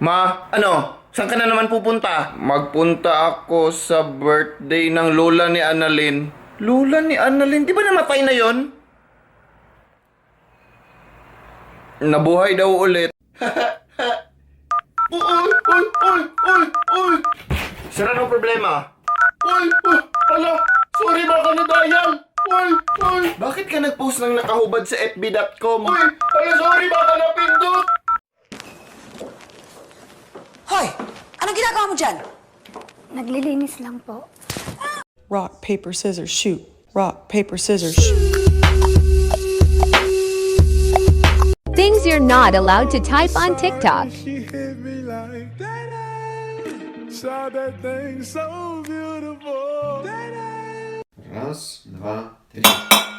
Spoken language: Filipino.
Ma, ano? Saan ka na naman pupunta? Magpunta ako sa birthday ng lola ni Annalyn. Lola ni Annalyn? Di ba namatay na yon? Nabuhay daw ulit. Uy, uy, uy, uy, uy! Sir, anong problema? Uy, uy, ala, sorry baka nadayal. Uy, uy! Bakit ka nag-post ng nakahubad sa fb.com? Uy, ala, sorry baka napindot. Hoy! Anong ginagawa mo dyan? Naglilinis lang po. Rock, paper, scissors, shoot. Rock, paper, scissors, shoot. Things you're not allowed to type on TikTok. She hit me like that. Saw that thing so beautiful. Raz, dwa, trzy.